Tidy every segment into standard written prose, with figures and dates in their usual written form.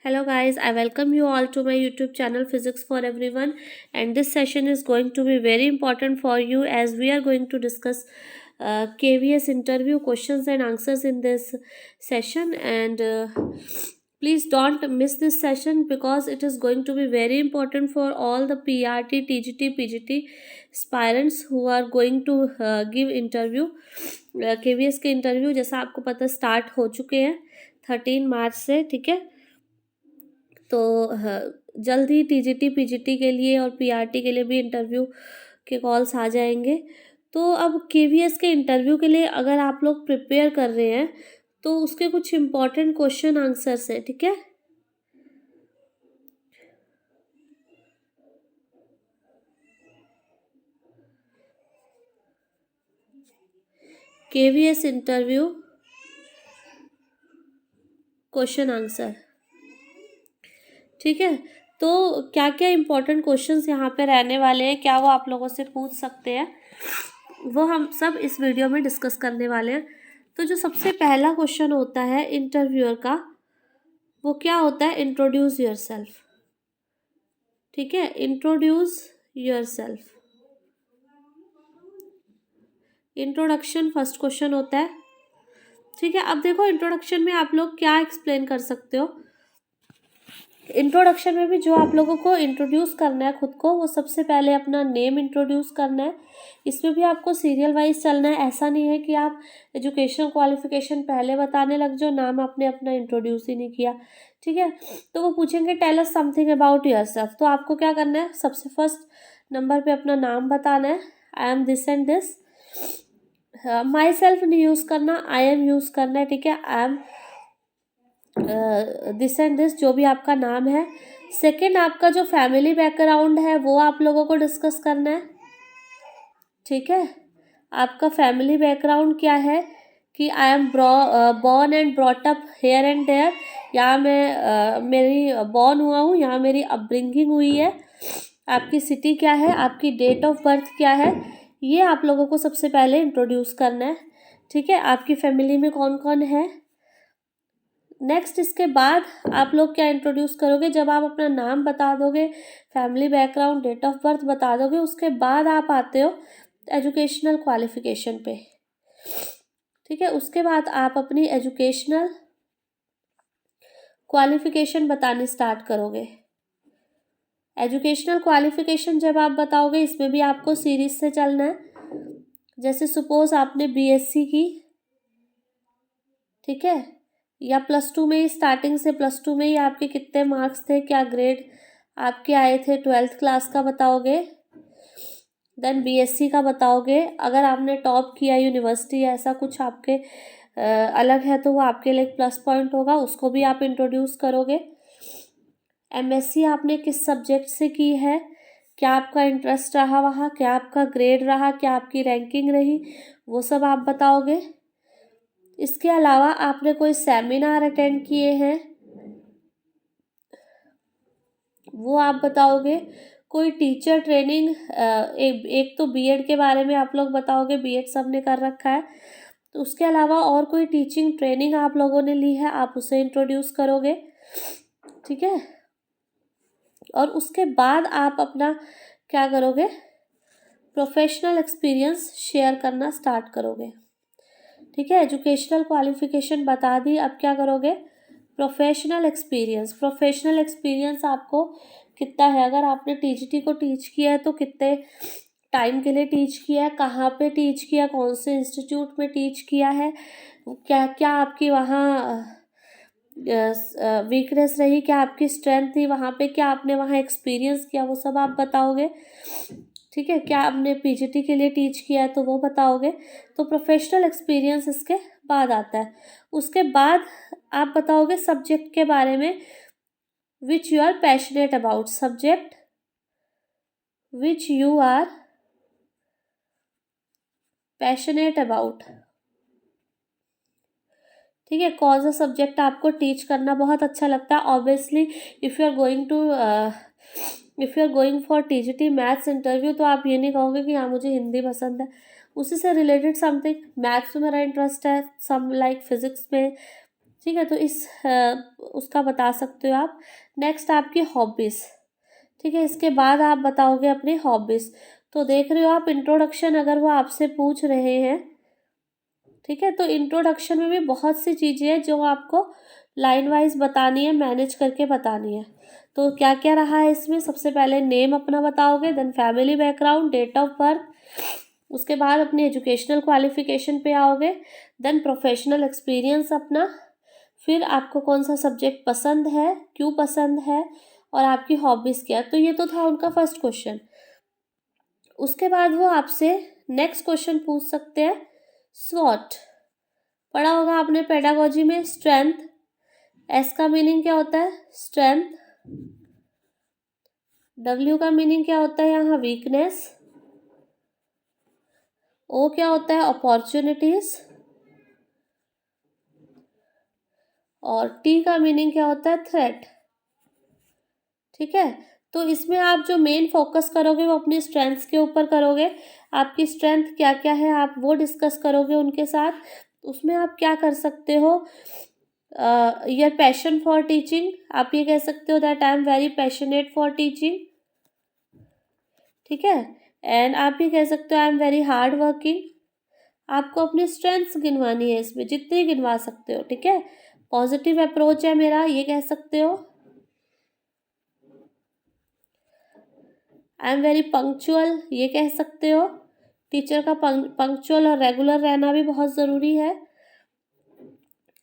Hello guys, I welcome you all to my YouTube channel Physics for Everyone, and this session is going to be very important for you as we are going to discuss KVS interview questions and answers in this session. And please don't miss this session because it is going to be very important for all the PRT, TGT, PGT aspirants who are going to give interview. KVS के interview जैसा आपको पता start हो चुके हैं 13 मार्च से, ठीक है। तो जल्द ही टीजीटी पीजीटी के लिए और पीआरटी के लिए भी इंटरव्यू के कॉल्स आ जाएंगे। तो अब केवीएस के इंटरव्यू के लिए अगर आप लोग प्रिपेयर कर रहे हैं तो उसके कुछ इम्पोर्टेंट क्वेश्चन आंसर्स हैं, ठीक है। केवीएस इंटरव्यू क्वेश्चन आंसर, ठीक है। तो क्या क्या इम्पोर्टेंट क्वेश्चंस यहाँ पे रहने वाले हैं, क्या वो आप लोगों से पूछ सकते हैं, वो हम सब इस वीडियो में डिस्कस करने वाले हैं। तो जो सबसे पहला क्वेश्चन होता है इंटरव्यूअर का, वो क्या होता है, इंट्रोड्यूस योरसेल्फ, ठीक है। Introduce yourself, introduction first question होता है, ठीक है। अब देखो इंट्रोडक्शन में आप लोग क्या एक्सप्लेन कर सकते हो। इंट्रोडक्शन में भी जो आप लोगों को इंट्रोड्यूस करना है खुद को, वो सबसे पहले अपना नेम इंट्रोड्यूस करना है। इसमें भी आपको सीरियल वाइज चलना है, ऐसा नहीं है कि आप एजुकेशनल क्वालिफिकेशन पहले बताने लग जाओ, नाम आपने अपना इंट्रोड्यूस ही नहीं किया, ठीक है। तो वो पूछेंगे tell us something about yourself, तो आपको क्या करना है, सबसे फर्स्ट नंबर पे अपना नाम बताना है। I am this and this, my self नहीं यूज़ करना, आई एम यूज़ करना है, ठीक है। I am this and this, जो भी आपका नाम है। सेकंड, आपका जो फैमिली बैकग्राउंड है वो आप लोगों को डिस्कस करना है, ठीक है। आपका फैमिली बैकग्राउंड क्या है कि I am born and brought up here and there, यहाँ मैं मेरी बॉर्न हुआ हूँ, यहाँ मेरी अपब्रिंगिंग हुई है। आपकी सिटी क्या है, आपकी डेट ऑफ बर्थ क्या है, ये आप लोगों को सबसे पहले इंट्रोड्यूस करना है, ठीक है। आपकी फैमिली में कौन कौन है। नेक्स्ट, इसके बाद आप लोग क्या इंट्रोड्यूस करोगे, जब आप अपना नाम बता दोगे, family background, date of birth बता दोगे, उसके बाद आप आते हो एजुकेशनल क्वालिफिकेशन पे, ठीक है। उसके बाद आप अपनी एजुकेशनल क्वालिफिकेशन बतानी स्टार्ट करोगे। एजुकेशनल क्वालिफिकेशन जब आप बताओगे, इसमें भी आपको सीरीज से चलना है। जैसे सपोज आपने बीएससी की, ठीक है, या +2 में ही, स्टार्टिंग से +2 में ही आपके कितने मार्क्स थे, क्या ग्रेड आपके आए थे 12th क्लास का बताओगे। देन बीएससी का बताओगे, अगर आपने टॉप किया यूनिवर्सिटी या ऐसा कुछ आपके अलग है तो वो आपके लिए प्लस पॉइंट होगा, उसको भी आप इंट्रोड्यूस करोगे। एमएससी आपने किस सब्जेक्ट से की है, क्या आपका इंटरेस्ट रहा वहाँ, क्या आपका ग्रेड रहा, क्या आपकी रैंकिंग रही, वो सब आप बताओगे। इसके अलावा आपने कोई सेमिनार अटेंड किए हैं, वो आप बताओगे। कोई टीचर ट्रेनिंग, एक तो बीएड के बारे में आप लोग बताओगे, बीएड सब ने कर रखा है, तो उसके अलावा और कोई टीचिंग ट्रेनिंग आप लोगों ने ली है, आप उसे इंट्रोड्यूस करोगे, ठीक है। और उसके बाद आप अपना क्या करोगे, प्रोफेशनल एक्सपीरियंस शेयर करना स्टार्ट करोगे, ठीक है। एजुकेशनल क्वालिफिकेशन बता दी, अब क्या करोगे, प्रोफेशनल एक्सपीरियंस। प्रोफेशनल एक्सपीरियंस आपको कितना है, अगर आपने टीजीटी को टीच किया है तो कितने टाइम के लिए टीच किया है, कहाँ पे टीच किया, कौन से इंस्टीट्यूट में टीच किया है, क्या क्या आपकी वहाँ वीकनेस रही, क्या आपकी स्ट्रेंथ थी वहाँ पे, क्या आपने वहाँ एक्सपीरियंस किया, वो सब आप बताओगे, ठीक है। क्या आपने पीजीटी के लिए टीच किया है तो वो बताओगे। तो प्रोफेशनल एक्सपीरियंस इसके बाद आता है। उसके बाद आप बताओगे सब्जेक्ट के बारे में, which you are passionate about, subject which you are passionate about, ठीक है। कौन सा सब्जेक्ट आपको टीच करना बहुत अच्छा लगता है। Obviously if you are going for TGT maths interview, तो आप ये नहीं कहोगे कि हाँ मुझे हिंदी पसंद है, उसी से रिलेटेड समथिंग। मैथ्स में मेरा इंटरेस्ट है, सम लाइक फिजिक्स में, ठीक है, तो इस उसका बता सकते हो आप। नेक्स्ट आपकी हॉबीज़, ठीक है, इसके बाद आप बताओगे अपनी हॉबीज़। तो देख रहे हो आप, इंट्रोडक्शन अगर वो आपसे पूछ रहे हैं, ठीक है, तो इंट्रोडक्शन में भी बहुत सी चीज़ें हैं जो आपको लाइन वाइज बतानी है, मैनेज करके बतानी है। तो क्या क्या रहा है इसमें, सबसे पहले नेम अपना बताओगे, then family background, date of birth, उसके बाद अपनी एजुकेशनल क्वालिफिकेशन पे आओगे, देन प्रोफेशनल एक्सपीरियंस अपना, फिर आपको कौन सा सब्जेक्ट पसंद है, क्यों पसंद है, और आपकी हॉबीज़ क्या। तो ये तो था उनका फर्स्ट क्वेश्चन। उसके बाद वो आपसे नेक्स्ट क्वेश्चन पूछ सकते हैं, स्वॉट। पढ़ा होगा आपने पेडागोजी में, स्ट्रेंथ। एस का मीनिंग क्या होता है, स्ट्रेंथ। डब्ल्यू का मीनिंग क्या होता है यहाँ, वीकनेस। ओ क्या होता है, अपॉर्चुनिटीज। और टी का मीनिंग क्या होता है, थ्रेट। ठीक है, तो इसमें आप जो मेन फोकस करोगे वो अपनी स्ट्रेंथ्स के ऊपर करोगे। आपकी स्ट्रेंथ क्या क्या है आप वो डिस्कस करोगे उनके साथ। उसमें आप क्या कर सकते हो, योर पैशन फॉर टीचिंग, आप ये कह सकते हो that I am very passionate for teaching. ठीक है, एंड आप ये कह सकते हो I am very hard working. आपको अपनी स्ट्रेंथ्स गिनवानी है इसमें, जितनी गिनवा सकते हो। ठीक है, पॉजिटिव अप्रोच है मेरा, ये कह सकते हो। आई एम वेरी पंक्चुअल, ये कह सकते हो। टीचर का पंक्चुअल और रेगुलर रहना भी बहुत ज़रूरी है।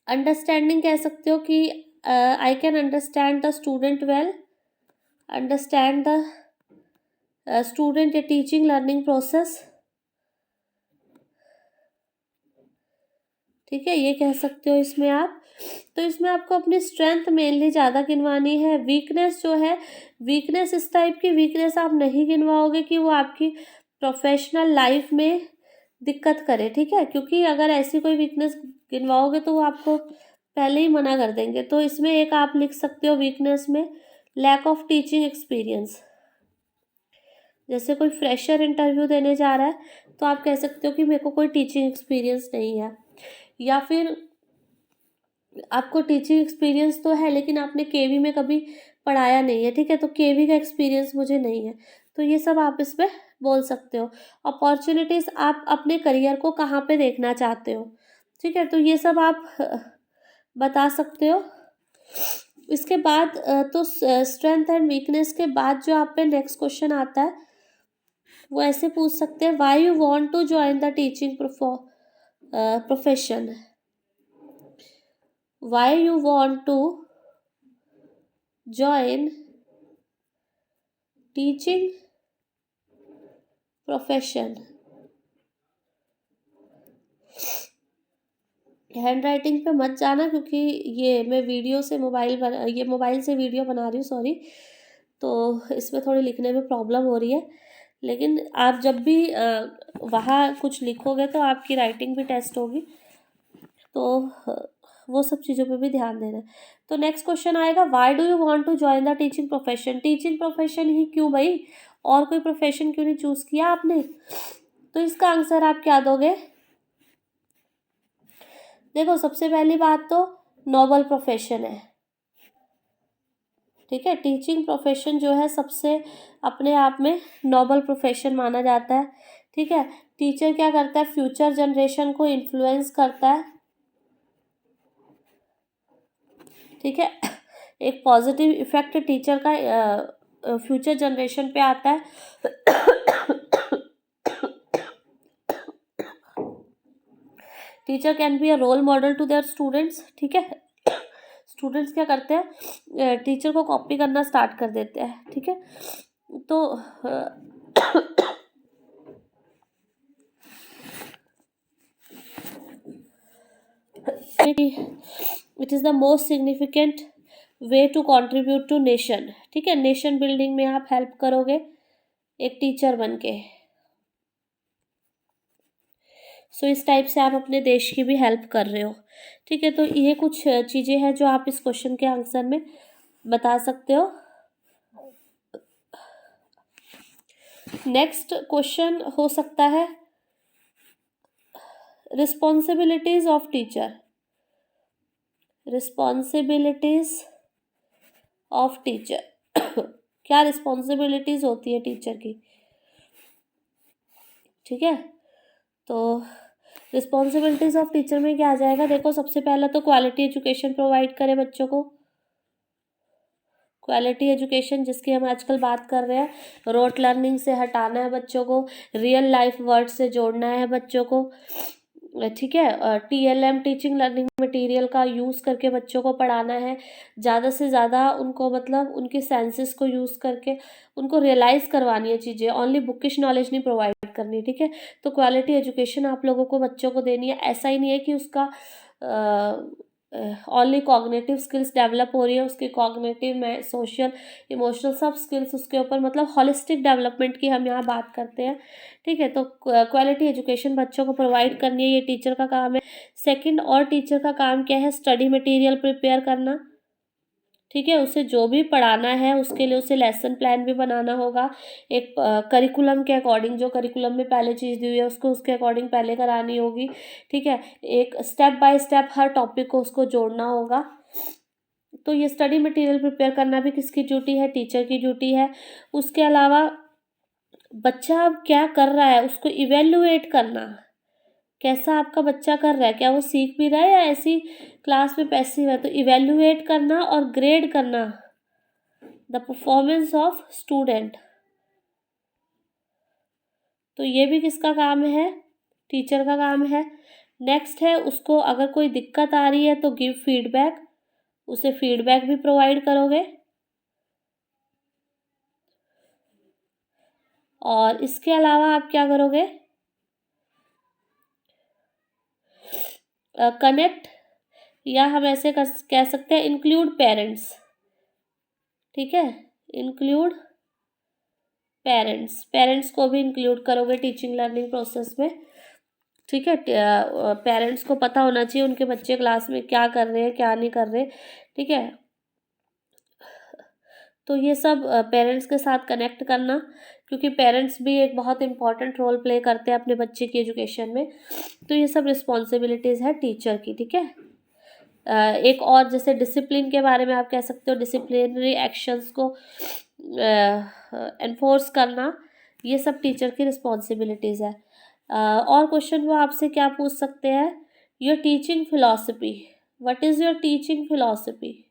अंडरस्टैंडिंग कह सकते हो कि I can understand the student well, understand the student A teaching learning process. ठीक है, ये कह सकते हो इसमें आप। तो इसमें आपको अपनी स्ट्रेंथ मेनली ज़्यादा गिनवानी है। वीकनेस जो है, वीकनेस इस टाइप की वीकनेस आप नहीं गिनवाओगे कि वो आपकी प्रोफेशनल लाइफ में दिक्कत करे। ठीक है, क्योंकि अगर ऐसी कोई वीकनेस गिनवाओगे तो वो आपको पहले ही मना कर देंगे। तो इसमें एक आप लिख सकते हो वीकनेस में, लैक ऑफ टीचिंग एक्सपीरियंस। जैसे कोई फ्रेशर इंटरव्यू देने जा रहा है तो आप कह सकते हो कि मेरे को कोई टीचिंग एक्सपीरियंस नहीं है। या फिर आपको टीचिंग एक्सपीरियंस तो है लेकिन आपने केवी में कभी पढ़ाया नहीं है। ठीक है, तो केवी का एक्सपीरियंस मुझे नहीं है। तो ये सब आप इसमें बोल सकते हो। अपॉर्चुनिटीज़, आप अपने करियर को कहाँ पे देखना चाहते हो। ठीक है, तो ये सब आप बता सकते हो। इसके बाद तो स्ट्रेंथ एंड वीकनेस के बाद जो आप पे नेक्स्ट क्वेश्चन आता है वो ऐसे पूछ सकते हैं, why you want to join the teaching profession. why you want to join teaching profession। Handwriting पे मत जाना क्योंकि ये मैं वीडियो से ये मोबाइल से वीडियो बना रही हूँ, सॉरी। तो इसमें थोड़ी लिखने में प्रॉब्लम हो रही है। लेकिन आप जब भी वहाँ कुछ लिखोगे तो आपकी राइटिंग भी टेस्ट होगी, तो वो सब चीज़ों पे भी ध्यान देना है। तो नेक्स्ट क्वेश्चन आएगा, why do you want to join the teaching profession. Teaching profession ही क्यों भाई, और कोई प्रोफेशन क्यों नहीं चूज़ किया आपने। तो इसका आंसर आप क्या दोगे। देखो, सबसे पहली बात तो नोबल प्रोफेशन है। ठीक है, टीचिंग प्रोफेशन जो है सबसे अपने आप में नोबल प्रोफेशन माना जाता है। ठीक है, टीचर क्या करता है, फ्यूचर जनरेशन को इन्फ्लुएंस करता है। ठीक है, एक पॉजिटिव इफेक्ट टीचर का फ्यूचर जनरेशन पे आता है। Teacher can be a role model to their students. ठीक है, स्टूडेंट्स क्या करते हैं, टीचर को कॉपी करना स्टार्ट कर देते हैं। ठीक है, तो it is the most significant way to contribute to nation. ठीक है, नेशन बिल्डिंग में आप हेल्प करोगे एक टीचर बन के। सो इस टाइप से आप अपने देश की भी हेल्प कर रहे हो। ठीक है, तो ये कुछ चीज़ें हैं जो आप इस क्वेश्चन के आंसर में बता सकते हो। नेक्स्ट क्वेश्चन हो सकता है, responsibilities of teacher. Responsibilities of teacher. क्या रिस्पॉन्सिबिलिटीज होती है टीचर की, ठीक है। तो रिस्पॉन्सिबिलिटीज ऑफ टीचर में क्या आ जाएगा, देखो सबसे पहला तो क्वालिटी एजुकेशन प्रोवाइड करे बच्चों को। क्वालिटी एजुकेशन जिसकी हम आजकल बात कर रहे हैं, रोट लर्निंग से हटाना है बच्चों को, रियल लाइफ वर्ड से जोड़ना है बच्चों को, ठीक है। TLM टीचिंग लर्निंग मटेरियल का यूज़ करके बच्चों को पढ़ाना है, ज़्यादा से ज़्यादा उनको मतलब उनके सेंसेस को यूज़ करके उनको रियलाइज़ करवानी है चीज़ें, ओनली बुकिश नॉलेज नहीं प्रोवाइड करनी, ठीक है। तो क्वालिटी एजुकेशन आप लोगों को बच्चों को देनी है। ऐसा ही नहीं है कि उसका ओनली कॉग्निटिव स्किल्स डेवलप हो रही है, उसके कॉग्निटिव में सोशल इमोशनल सब स्किल्स उसके ऊपर, मतलब हॉलिस्टिक डेवलपमेंट की हम यहाँ बात करते हैं, ठीक है। तो क्वालिटी एजुकेशन बच्चों को प्रोवाइड करनी है, ये टीचर का काम है। सेकंड, और टीचर का काम क्या है, स्टडी मटेरियल प्रिपेयर करना, ठीक है। उसे जो भी पढ़ाना है उसके लिए उसे लेसन प्लान भी बनाना होगा, एक करिकुलम के अकॉर्डिंग, जो करिकुलम में पहले चीज़ दी हुई है उसको उसके अकॉर्डिंग पहले करानी होगी, ठीक है। एक step by step her topic को उसको जोड़ना होगा। तो ये स्टडी मटेरियल प्रिपेयर करना भी किसकी ड्यूटी है, टीचर की ड्यूटी है। उसके अलावा बच्चा अब क्या कर रहा है उसको इवेल्युएट करना, कैसा आपका बच्चा कर रहा है, क्या वो सीख भी रहा है या ऐसी क्लास में पैसिव है, तो इवेल्युएट करना और ग्रेड करना द परफॉर्मेंस ऑफ स्टूडेंट। तो ये भी किसका काम है, टीचर का काम है। नेक्स्ट है, उसको अगर कोई दिक्कत आ रही है तो गिव फीडबैक, उसे फीडबैक भी प्रोवाइड करोगे। और इसके अलावा आप क्या करोगे, कनेक्ट, या हम ऐसे कह सकते हैं इंक्लूड पेरेंट्स, ठीक है। इंक्लूड पेरेंट्स, पेरेंट्स को भी इंक्लूड करोगे टीचिंग लर्निंग प्रोसेस में, ठीक है। पेरेंट्स को पता होना चाहिए उनके बच्चे क्लास में क्या कर रहे हैं क्या नहीं कर रहे, ठीक है। तो ये सब पेरेंट्स के साथ कनेक्ट करना, क्योंकि पेरेंट्स भी एक बहुत इंपॉर्टेंट रोल प्ले करते हैं अपने बच्चे की एजुकेशन में। तो ये सब रिस्पॉन्सिबिलिटीज़ है टीचर की, ठीक है। एक और जैसे डिसिप्लिन के बारे में आप कह सकते हो, डिसिप्लिनरी एक्शंस को एनफोर्स करना, ये सब टीचर की रिस्पॉन्सिबिलिटीज़ है। और क्वेश्चन वो आपसे क्या पूछ सकते हैं, your teaching philosophy, what is your teaching philosophy,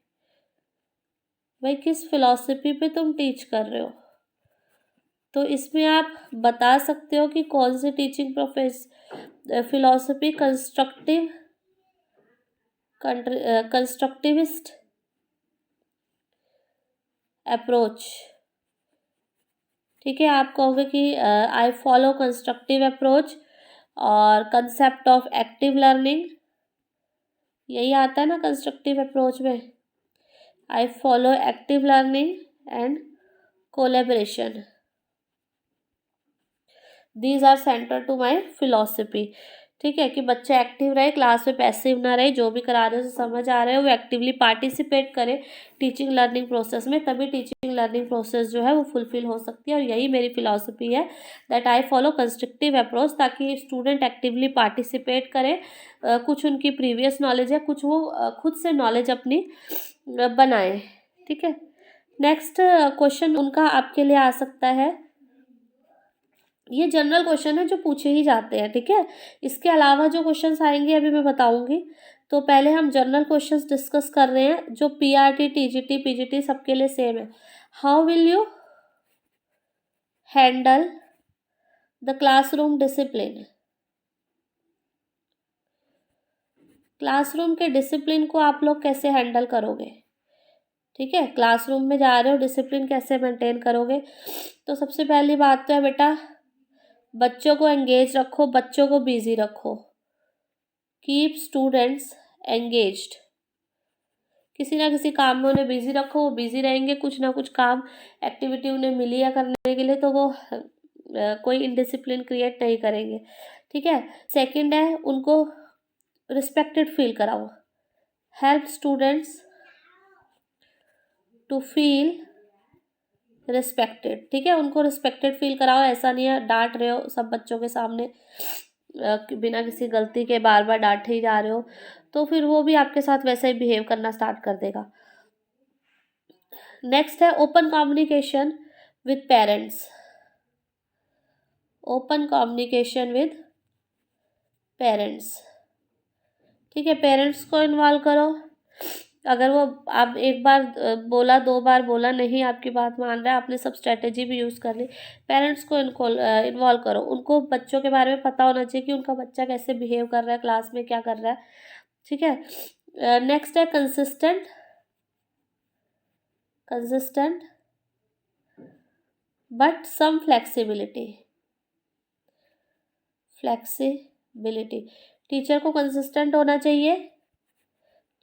भाई किस फिलॉसफी पे तुम टीच कर रहे हो। तो इसमें आप बता सकते हो कि कौन सी टीचिंग फिलॉसफी कंस्ट्रक्टिविस्ट अप्रोच, ठीक है। आप कहोगे कि आई फॉलो कंस्ट्रक्टिव अप्रोच, और कंसेप्ट ऑफ एक्टिव लर्निंग, यही आता है ना कंस्ट्रक्टिव अप्रोच में, I follow active learning and collaboration, these are centre to my philosophy, ठीक है। कि बच्चे एक्टिव रहे, क्लास में पैसिव ना रहे, जो भी करा रहे हो समझ आ रहे हो वो एक्टिवली पार्टिसिपेट करे टीचिंग लर्निंग प्रोसेस में, तभी टीचिंग लर्निंग प्रोसेस जो है वो फुलफिल हो सकती है। और यही मेरी फिलॉसफी है, that I follow constructive approach, ताकि स्टूडेंट एक्टिवली पार्टिसिपेट करे, कुछ उनकी प्रीवियस नॉलेज है, कुछ वो खुद से नॉलेज अपनी बनाए, ठीक है। नेक्स्ट क्वेश्चन उनका आपके लिए आ सकता है, ये जनरल क्वेश्चन है जो पूछे ही जाते हैं, ठीक है। इसके अलावा जो क्वेश्चंस आएंगे अभी मैं बताऊंगी। तो पहले हम जनरल क्वेश्चंस डिस्कस कर रहे हैं, जो PRT TGT PGT सबके लिए सेम है। How will you handle the classroom discipline, classroom के डिसिप्लिन को आप लोग कैसे हैंडल करोगे, ठीक है। क्लासरूम में जा रहे हो, डिसिप्लिन कैसे मेंटेन करोगे। तो सबसे पहली बात तो है बेटा, बच्चों को एंगेज रखो, बच्चों को बिजी रखो, कीप स्टूडेंट्स एंगेज्ड, किसी ना किसी काम में उन्हें बिजी रखो, वो बिजी रहेंगे, कुछ ना कुछ काम एक्टिविटी उन्हें मिली है करने के लिए, तो वो कोई इनडिसिप्लिन क्रिएट नहीं करेंगे, ठीक है। सेकंड है, उनको रिस्पेक्टेड फील कराओ, help students to feel respected, ठीक है। उनको रिस्पेक्टेड फील कराओ, ऐसा नहीं है डांट रहे हो सब बच्चों के सामने, बिना किसी गलती के बार बार डांटे ही जा रहे हो, तो फिर वो भी आपके साथ वैसा ही बिहेव करना स्टार्ट कर देगा। नेक्स्ट है open communication with parents. Open communication with parents, ठीक है, पेरेंट्स को इन्वॉल्व करो। अगर वो आप एक बार बोला, 2 बार बोला, नहीं आपकी बात मान रहा है, आपने सब स्ट्रेटेजी भी यूज़ कर ली, पेरेंट्स को इन्वॉल्व करो। उनको बच्चों के बारे में पता होना चाहिए कि उनका बच्चा कैसे बिहेव कर रहा है, क्लास में क्या कर रहा है, ठीक है। नेक्स्ट है consistent but some flexibility. Teacher को कंसिस्टेंट होना चाहिए,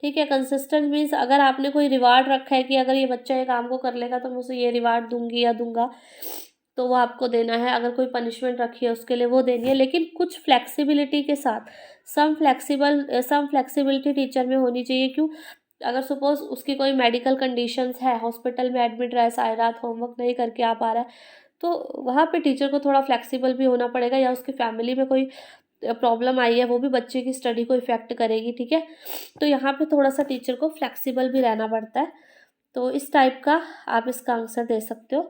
ठीक है। कंसिस्टेंट मीन्स अगर आपने कोई रिवार्ड रखा है कि अगर ये बच्चा ये काम को कर लेगा तो मैं उसे ये रिवार्ड दूंगी या दूंगा, तो वो आपको देना है। अगर कोई पनिशमेंट रखी है उसके लिए वो देनी है, लेकिन कुछ फ्लेक्सिबिलिटी के साथ। सम फ्लेक्सिबिलिटी टीचर में होनी चाहिए। क्यों? अगर सपोज उसकी कोई मेडिकल कंडीशंस है, हॉस्पिटल में एडमिट रहा है, सारी रात होमवर्क नहीं करके आ पा रहा है, तो वहाँ पे टीचर को थोड़ा फ्लेक्सिबल भी होना पड़ेगा। या उसकी फैमिली में कोई प्रॉब्लम आई है, वो भी बच्चे की स्टडी को इफ़ेक्ट करेगी, ठीक है। तो यहाँ पे थोड़ा सा टीचर को फ्लेक्सिबल भी रहना पड़ता है। तो इस टाइप का आप इसका आंसर दे सकते हो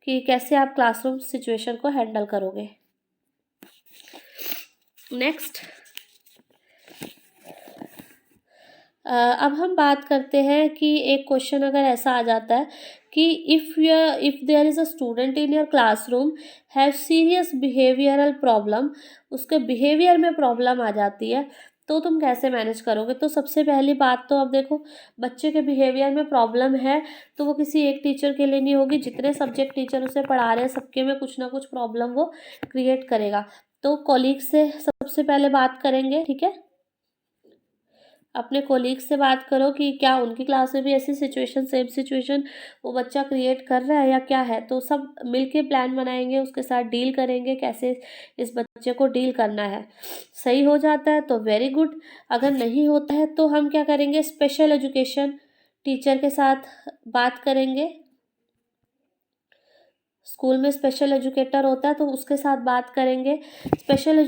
कि कैसे आप क्लासरूम सिचुएशन को हैंडल करोगे। नेक्स्ट, अब हम बात करते हैं कि एक क्वेश्चन अगर ऐसा आ जाता है कि if there is a student in your classroom have serious behavioural problem, उसके बिहेवियर में प्रॉब्लम आ जाती है, तो तुम कैसे मैनेज करोगे। तो सबसे पहली बात तो अब देखो, बच्चे के बिहेवियर में प्रॉब्लम है तो वो किसी एक टीचर के लिए नहीं होगी, जितने सब्जेक्ट टीचर उसे पढ़ा रहे हैं सबके में कुछ ना कुछ प्रॉब्लम वो क्रिएट करेगा। तो कॉलीग से सबसे पहले बात करेंगे, ठीक है। अपने कोलीग से बात करो कि क्या उनकी क्लास में भी ऐसी सिचुएशन, सेम सिचुएशन वो बच्चा क्रिएट कर रहा है या क्या है। तो सब मिलके प्लान बनाएंगे, उसके साथ डील करेंगे कैसे इस बच्चे को डील करना है। सही हो जाता है तो वेरी गुड, अगर नहीं होता है तो हम क्या करेंगे, स्पेशल एजुकेशन टीचर के साथ बात करेंगे। स्कूल में स्पेशल एजुकेटर होता है तो उसके साथ बात करेंगे। स्पेशल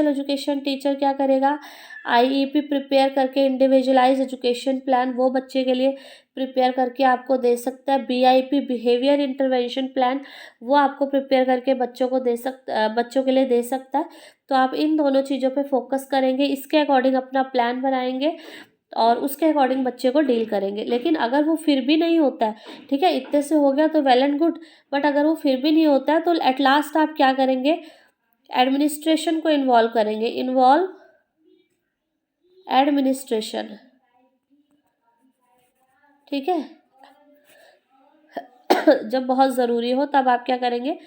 एजुकेशन टीचर क्या करेगा, आईईपी प्रिपेयर करके, इंडिविजुअलाइज एजुकेशन प्लान वो बच्चे के लिए प्रिपेयर करके आपको दे सकता है। बीआईपी बिहेवियर इंटरवेंशन प्लान वो आपको प्रिपेयर करके बच्चों के लिए दे सकता है। तो आप इन दोनों चीज़ों पे फोकस करेंगे, इसके अकॉर्डिंग अपना प्लान बनाएंगे और उसके अकॉर्डिंग बच्चे को डील करेंगे। लेकिन अगर वो फिर भी नहीं होता है, ठीक है, इतने से हो गया तो वेल एंड गुड, बट अगर वो फिर भी नहीं होता है तो एट लास्ट आप क्या करेंगे, एडमिनिस्ट्रेशन को इन्वॉल्व करेंगे। एडमिनिस्ट्रेशन, ठीक है। जब बहुत ज़रूरी हो तब आप क्या करेंगे,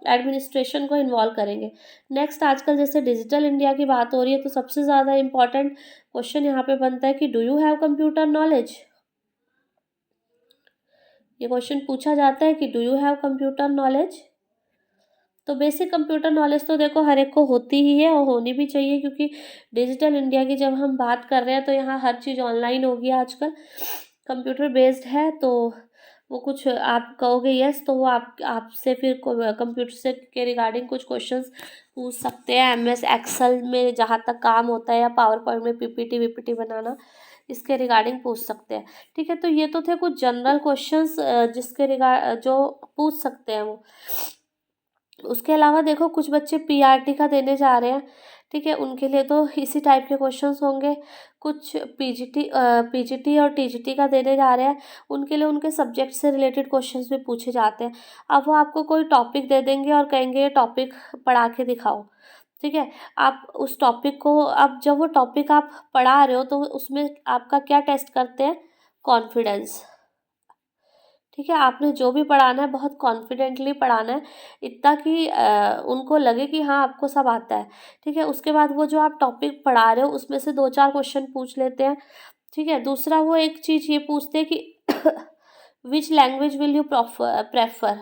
एडमिनिस्ट्रेशन को इन्वॉल्व करेंगे। नेक्स्ट, आजकल जैसे डिजिटल इंडिया की बात हो रही है तो सबसे ज़्यादा इम्पॉर्टेंट क्वेश्चन यहाँ पे बनता है कि do you have computer knowledge. ये क्वेश्चन पूछा जाता है कि do you have computer knowledge. तो बेसिक कंप्यूटर नॉलेज तो देखो हर एक को होती ही है और होनी भी चाहिए, क्योंकि डिजिटल इंडिया की जब हम बात कर रहे हैं तो यहाँ हर चीज़ ऑनलाइन होगी, आजकल कंप्यूटर बेस्ड है। तो वो कुछ आप कहोगे यस, तो वो आपसे फिर कंप्यूटर से के रिगार्डिंग कुछ क्वेश्चंस पूछ सकते हैं। एमएस एक्सेल में जहाँ तक काम होता है या पावर पॉइंट में पीपीटी वीपीटी बनाना, इसके रिगार्डिंग पूछ सकते हैं, ठीक है। तो ये तो थे कुछ जनरल क्वेश्चंस जो पूछ सकते हैं वो। उसके अलावा देखो कुछ बच्चे पीआरटी का देने जा रहे हैं, ठीक है, उनके लिए तो इसी टाइप के क्वेश्चंस होंगे। कुछ पीजीटी और टीजीटी का देने जा रहे हैं, उनके लिए उनके सब्जेक्ट से रिलेटेड क्वेश्चंस भी पूछे जाते हैं। अब वो आपको कोई टॉपिक दे देंगे और कहेंगे ये टॉपिक पढ़ा के दिखाओ, ठीक है। आप उस टॉपिक को, अब जब वो टॉपिक आप पढ़ा रहे हो तो उसमें आपका क्या टेस्ट करते हैं, कॉन्फिडेंस, ठीक है। आपने जो भी पढ़ाना है बहुत कॉन्फिडेंटली पढ़ाना है, इतना कि उनको लगे कि हाँ आपको सब आता है, ठीक है। उसके बाद वो जो आप टॉपिक पढ़ा रहे हो उसमें से 2-4 क्वेश्चन पूछ लेते हैं, ठीक है। दूसरा वो एक चीज़ ये पूछते हैं कि which language will you prefer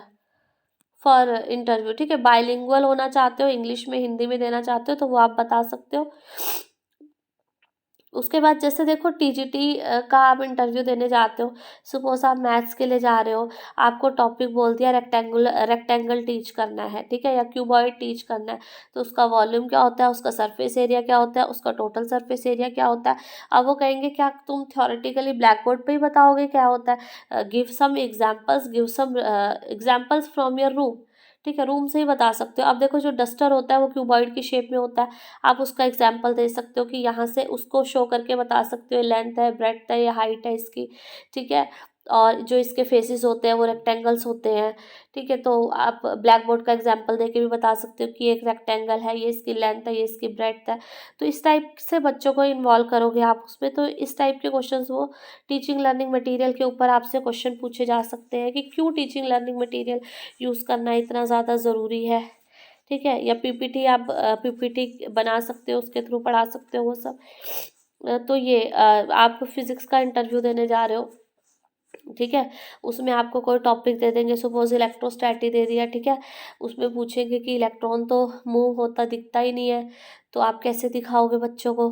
for interview, ठीक है। बाइलिंगुअल होना चाहते हो, इंग्लिश में हिंदी में देना चाहते हो, तो वो आप बता सकते हो। उसके बाद जैसे देखो टीजीटी का आप इंटरव्यू देने जाते हो, सपोज आप मैथ्स के लिए जा रहे हो, आपको टॉपिक बोल दिया रेक्टेंगल टीच करना है, ठीक है, या क्यूबॉइड टीच करना है, तो उसका वॉल्यूम क्या होता है, उसका सरफेस एरिया क्या होता है, उसका टोटल सरफेस एरिया क्या होता है। अब वो कहेंगे क्या तुम थ्योरेटिकली ब्लैक बोर्ड पे ही बताओगे क्या होता है, give some examples from your room, ठीक है, रूम से ही बता सकते हो। अब देखो जो डस्टर होता है वो क्यूबॉइड की शेप में होता है, आप उसका एग्जाम्पल दे सकते हो कि यहाँ से उसको शो करके बता सकते हो लेंथ है, ब्रेड्थ है या हाइट है इसकी, ठीक है। और जो इसके फेसेस होते हैं वो रेक्टेंगल्स होते हैं, ठीक है। तो आप ब्लैक बोर्ड का एग्जाम्पल दे के भी बता सकते हो कि एक रेक्टेंगल है, ये इसकी लेंथ है, ये इसकी ब्रेड्थ है। तो इस टाइप से बच्चों को इन्वॉल्व करोगे आप उसमें, तो इस टाइप के क्वेश्चंस वो टीचिंग लर्निंग मटेरियल के ऊपर आपसे क्वेश्चन पूछे जा सकते हैं कि क्यों टीचिंग लर्निंग मटेरियल यूज़ करना इतना ज़्यादा ज़रूरी है, ठीक है। या पीपीटी आप पीपीटी बना सकते हो, उसके थ्रू पढ़ा सकते हो वो सब। तो ये आप फिजिक्स का इंटरव्यू देने जा रहे हो, ठीक है, उसमें आपको कोई टॉपिक दे देंगे, सपोज इलेक्ट्रोस्टैटिक दे दिया, ठीक है, उसमें पूछेंगे कि इलेक्ट्रॉन तो मूव होता दिखता ही नहीं है, तो आप कैसे दिखाओगे बच्चों को,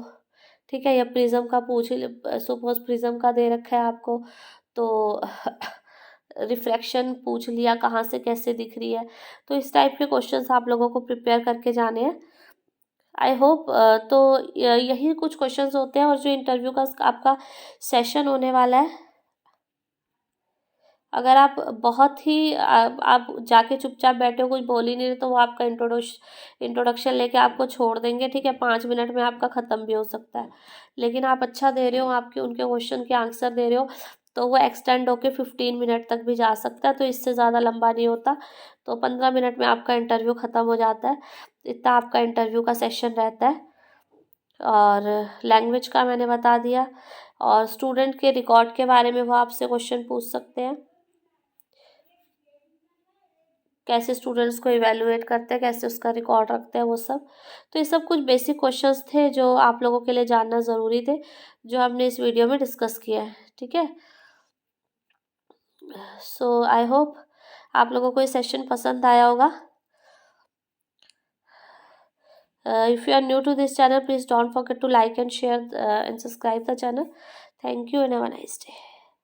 ठीक है। या प्रिज्म का सपोज प्रिज्म का दे रखा है आपको, तो रिफ्रैक्शन पूछ लिया कहाँ से कैसे दिख रही है। तो इस टाइप के क्वेश्चंस आप लोगों को प्रिपेयर करके जाने हैं। आई होप तो यही कुछ क्वेश्चंस होते हैं। और जो इंटरव्यू का आपका सेशन होने वाला है, अगर आप बहुत ही आप जाके चुपचाप बैठे हो, कुछ बोल ही नहीं रहे, तो वो आपका इंट्रोडक्शन लेके आपको छोड़ देंगे, ठीक है, 5 मिनट में आपका ख़त्म भी हो सकता है। लेकिन आप अच्छा दे रहे हो, आपके उनके क्वेश्चन के आंसर दे रहे हो, तो वो एक्सटेंड होके 15 मिनट तक भी जा सकता है, तो इससे ज़्यादा लंबा नहीं होता। तो 15 मिनट में आपका इंटरव्यू ख़त्म हो जाता है, इतना आपका इंटरव्यू का सेशन रहता है। और लैंग्वेज का मैंने बता दिया। और स्टूडेंट के रिकॉर्ड के बारे में वो आपसे क्वेश्चन पूछ सकते हैं, कैसे स्टूडेंट्स को इवेलुएट करते हैं, कैसे उसका रिकॉर्ड रखते हैं, वो सब। तो ये सब कुछ बेसिक क्वेश्चंस थे जो आप लोगों के लिए जानना ज़रूरी थे, जो हमने इस वीडियो में डिस्कस किया है, ठीक है। सो आई होप आप लोगों को ये सेशन पसंद आया होगा। If you are new to this channel, please don't forget to like and share and subscribe the channel. Thank you and have a nice day.